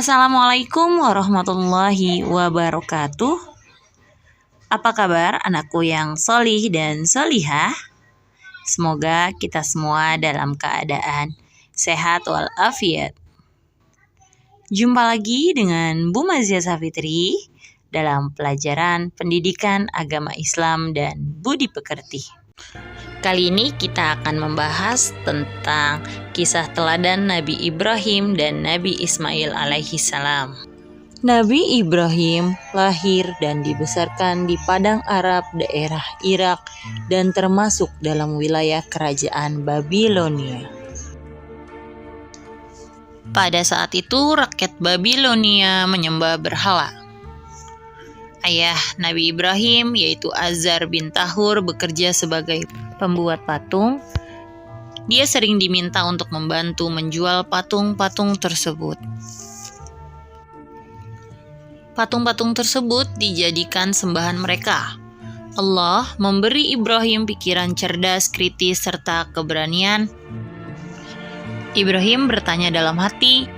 Assalamualaikum warahmatullahi wabarakatuh. Apa kabar anakku yang solih dan solihah? Semoga kita semua dalam keadaan sehat walafiat. Jumpa lagi dengan Bu Mazia Safitri dalam pelajaran pendidikan agama Islam dan budi pekerti. Kali ini kita akan membahas tentang kisah teladan Nabi Ibrahim dan Nabi Ismail alaihi salam. Nabi Ibrahim lahir dan dibesarkan di padang Arab daerah Irak dan termasuk dalam wilayah kerajaan Babilonia. Pada saat itu rakyat Babilonia menyembah berhala. Ayah Nabi Ibrahim yaitu Azar bin Tahur bekerja sebagai pembuat patung. Dia sering diminta untuk membantu menjual patung-patung tersebut. Patung-patung tersebut dijadikan sembahan mereka. Allah memberi Ibrahim pikiran cerdas, kritis, serta keberanian. Ibrahim bertanya dalam hati,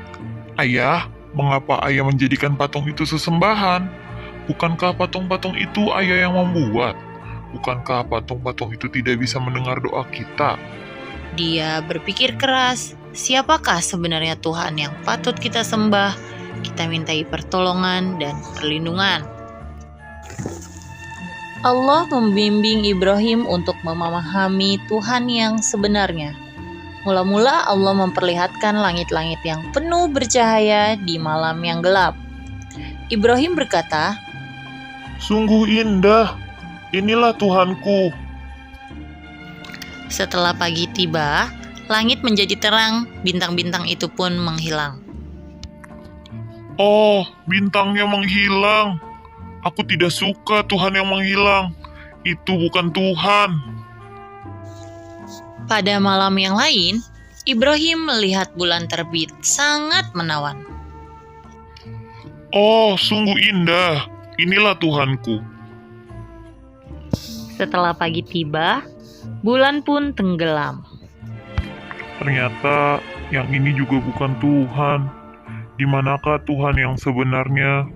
"Ayah, mengapa ayah menjadikan patung itu sesembahan? Bukankah patung-patung itu ayah yang membuat? Bukankah patung-patung itu tidak bisa mendengar doa kita?" Dia berpikir keras, siapakah sebenarnya Tuhan yang patut kita sembah, kita mintai pertolongan dan perlindungan. Allah membimbing Ibrahim untuk memahami Tuhan yang sebenarnya. Mula-mula Allah memperlihatkan langit-langit yang penuh bercahaya di malam yang gelap. Ibrahim berkata, "Sungguh indah, inilah Tuhanku." Setelah pagi tiba, langit menjadi terang, bintang-bintang itu pun menghilang. "Oh, bintangnya menghilang. Aku tidak suka Tuhan yang menghilang. Itu bukan Tuhan." Pada malam yang lain, Ibrahim melihat bulan terbit sangat menawan. "Oh, sungguh indah, inilah Tuhanku." Setelah pagi tiba, bulan pun tenggelam. "Ternyata yang ini juga bukan Tuhan. Di manakah Tuhan yang sebenarnya?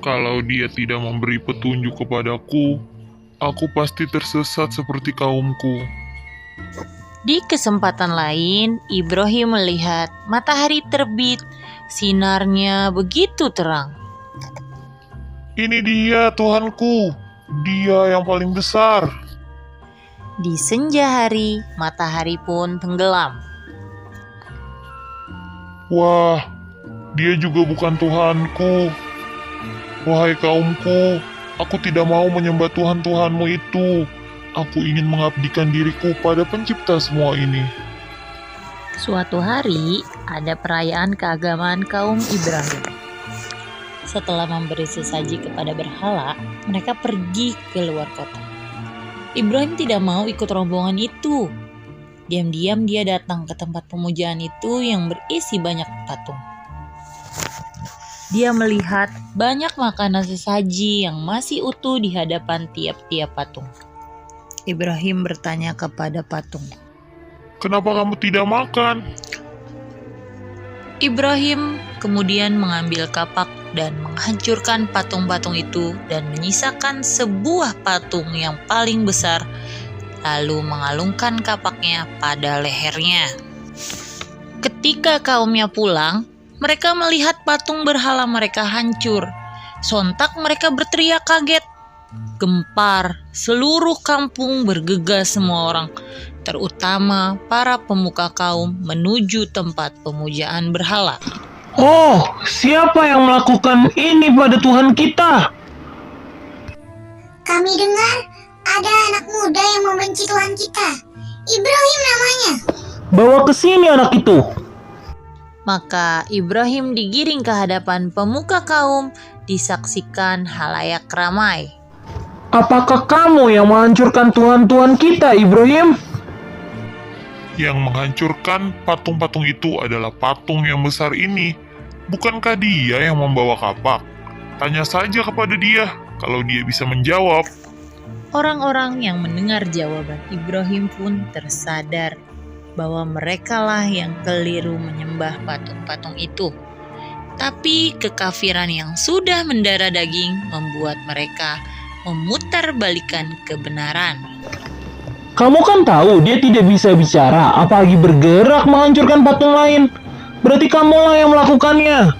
Kalau Dia tidak memberi petunjuk kepadaku, aku pasti tersesat seperti kaumku." Di kesempatan lain, Ibrahim melihat matahari terbit, sinarnya begitu terang. "Ini dia Tuhanku, Dia yang paling besar." Di senja hari, matahari pun tenggelam. "Wah, Dia juga bukan Tuhanku. Wahai kaumku, aku tidak mau menyembah Tuhan-Tuhanmu itu. Aku ingin mengabdikan diriku pada pencipta semua ini." Suatu hari, ada perayaan keagamaan kaum Ibrahim. Setelah memberi sesaji kepada berhala, mereka pergi ke luar kota. Ibrahim tidak mau ikut rombongan itu. Diam-diam dia datang ke tempat pemujaan itu yang berisi banyak patung. Dia melihat banyak makanan sesaji yang masih utuh di hadapan tiap-tiap patung. Ibrahim bertanya kepada patung, "Kenapa kamu tidak makan?" Ibrahim kemudian mengambil kapak dan menghancurkan patung-patung itu dan menyisakan sebuah patung yang paling besar, lalu mengalungkan kapaknya pada lehernya. Ketika kaumnya pulang, mereka melihat patung berhala mereka hancur. Sontak mereka berteriak kaget. Gempar, seluruh kampung bergegas semua orang, terutama para pemuka kaum menuju tempat pemujaan berhala. "Oh, siapa yang melakukan ini pada Tuhan kita?" "Kami dengar ada anak muda yang membenci Tuhan kita. Ibrahim namanya." "Bawa ke sini anak itu." Maka Ibrahim digiring ke hadapan pemuka kaum, disaksikan halayak ramai. "Apakah kamu yang menghancurkan Tuhan-Tuhan kita, Ibrahim?" Yang menghancurkan patung-patung itu adalah patung yang besar ini. Bukankah Dia yang membawa kapak? Tanya saja kepada Dia, kalau Dia bisa menjawab. Orang-orang yang mendengar jawaban Ibrahim pun tersadar bahwa merekalah yang keliru menyembah patung-patung itu. Tapi kekafiran yang sudah mendarah daging membuat mereka memutarbalikkan kebenaran. Kamu kan tahu dia tidak bisa bicara, apalagi bergerak menghancurkan patung lain. Berarti kamulah yang melakukannya.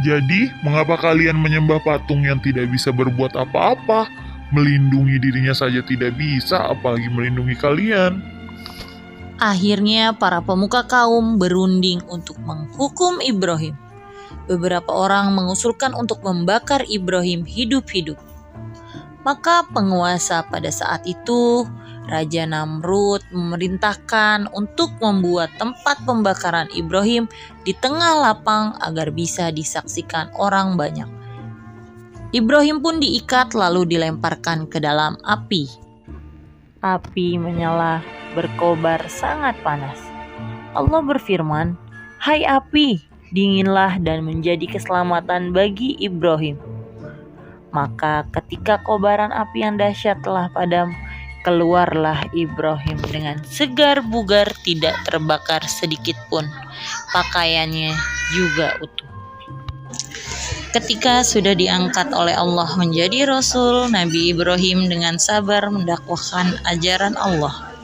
Jadi, mengapa kalian menyembah patung yang tidak bisa berbuat apa-apa? Melindungi dirinya saja tidak bisa, apalagi melindungi kalian. Akhirnya para pemuka kaum berunding untuk menghukum Ibrahim. Beberapa orang mengusulkan untuk membakar Ibrahim hidup-hidup. Maka penguasa pada saat itu, Raja Namrud, memerintahkan untuk membuat tempat pembakaran Ibrahim di tengah lapang agar bisa disaksikan orang banyak. Ibrahim pun diikat lalu dilemparkan ke dalam api. Api menyala, berkobar sangat panas. Allah berfirman, "Hai api, dinginlah dan menjadi keselamatan bagi Ibrahim." Maka ketika kobaran api yang dahsyat telah padam, keluarlah Ibrahim dengan segar bugar, tidak terbakar sedikit pun. Pakaiannya juga utuh. Ketika sudah diangkat oleh Allah menjadi Rasul, Nabi Ibrahim dengan sabar mendakwahkan ajaran Allah.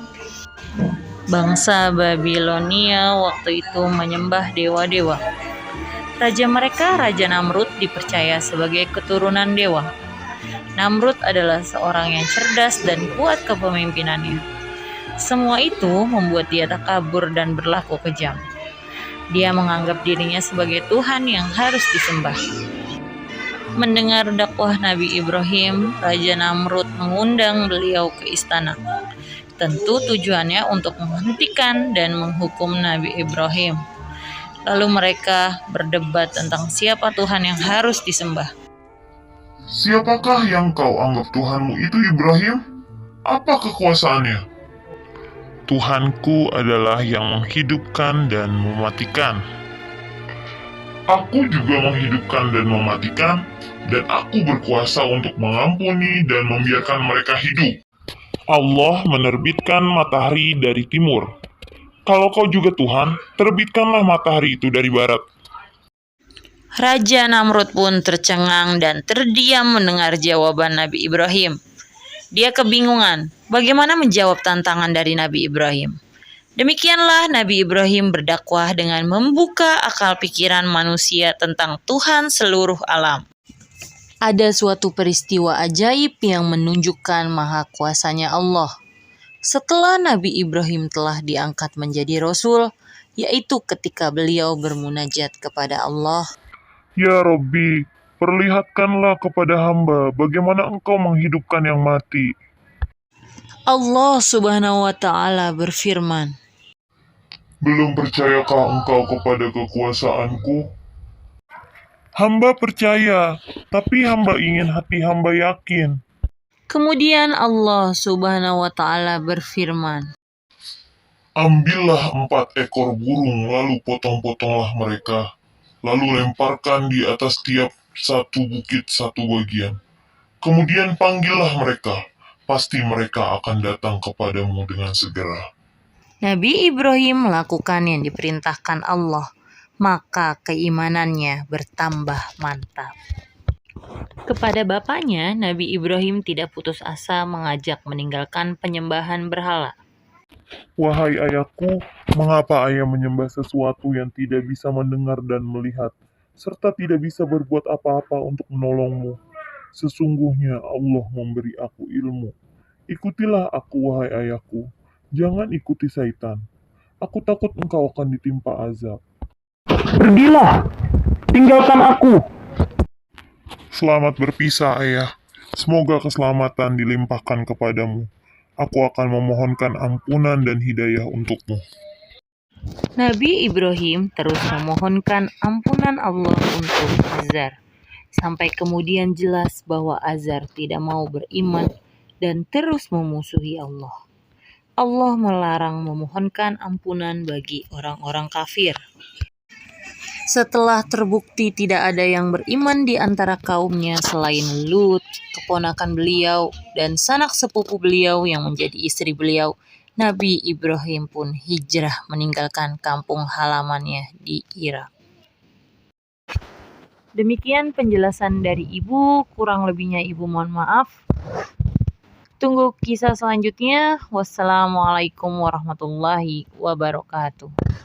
Bangsa Babilonia waktu itu menyembah dewa-dewa. Raja mereka, Raja Namrud, dipercaya sebagai keturunan dewa. Namrud adalah seorang yang cerdas dan kuat kepemimpinannya. Semua itu membuat dia takabur dan berlaku kejam. Dia menganggap dirinya sebagai Tuhan yang harus disembah. Mendengar dakwah Nabi Ibrahim, Raja Namrud mengundang beliau ke istana. Tentu tujuannya untuk menghentikan dan menghukum Nabi Ibrahim. Lalu mereka berdebat tentang siapa Tuhan yang harus disembah. Siapakah yang kau anggap Tuhanmu itu, Ibrahim? Apa kekuasaannya? Tuhanku adalah yang menghidupkan dan mematikan. Aku juga menghidupkan dan mematikan, dan aku berkuasa untuk mengampuni dan membiarkan mereka hidup. Allah menerbitkan matahari dari timur. Kalau kau juga Tuhan, terbitkanlah matahari itu dari barat. Raja Namrud pun tercengang dan terdiam mendengar jawaban Nabi Ibrahim. Dia kebingungan bagaimana menjawab tantangan dari Nabi Ibrahim. Demikianlah Nabi Ibrahim berdakwah dengan membuka akal pikiran manusia tentang Tuhan seluruh alam. Ada suatu peristiwa ajaib yang menunjukkan maha kuasanya Allah. Setelah Nabi Ibrahim telah diangkat menjadi Rasul, yaitu ketika beliau bermunajat kepada Allah. Ya Robbi, perlihatkanlah kepada hamba bagaimana engkau menghidupkan yang mati. Allah Subhanahu wa Ta'ala berfirman, Belum percayakah engkau kepada kekuasaanku? Hamba percaya, tapi hamba ingin hati hamba yakin. Kemudian Allah Subhanahu wa Ta'ala berfirman, Ambillah 4 ekor burung, lalu potong-potonglah mereka. Lalu lemparkan di atas tiap satu bukit satu bagian. Kemudian panggillah mereka, pasti mereka akan datang kepadamu dengan segera. Nabi Ibrahim melakukan yang diperintahkan Allah, maka keimanannya bertambah mantap. Kepada bapaknya, Nabi Ibrahim tidak putus asa mengajak meninggalkan penyembahan berhala. Wahai ayahku, mengapa ayah menyembah sesuatu yang tidak bisa mendengar dan melihat, serta tidak bisa berbuat apa-apa untuk menolongmu? Sesungguhnya Allah memberi aku ilmu. Ikutilah aku, wahai ayahku. Jangan ikuti syaitan. Aku takut engkau akan ditimpa azab. Pergilah, tinggalkan aku. Selamat berpisah, ayah. Semoga keselamatan dilimpahkan kepadamu. Aku akan memohonkan ampunan dan hidayah untukmu. Nabi Ibrahim terus memohonkan ampunan Allah untuk Azar, sampai kemudian jelas bahwa Azar tidak mau beriman dan terus memusuhi Allah. Allah melarang memohonkan ampunan bagi orang-orang kafir. Setelah terbukti tidak ada yang beriman di antara kaumnya selain Lut, keponakan beliau, dan sanak sepupu beliau yang menjadi istri beliau, Nabi Ibrahim pun hijrah meninggalkan kampung halamannya di Irak. Demikian penjelasan dari Ibu, kurang lebihnya Ibu mohon maaf. Tunggu kisah selanjutnya. Wassalamualaikum warahmatullahi wabarakatuh.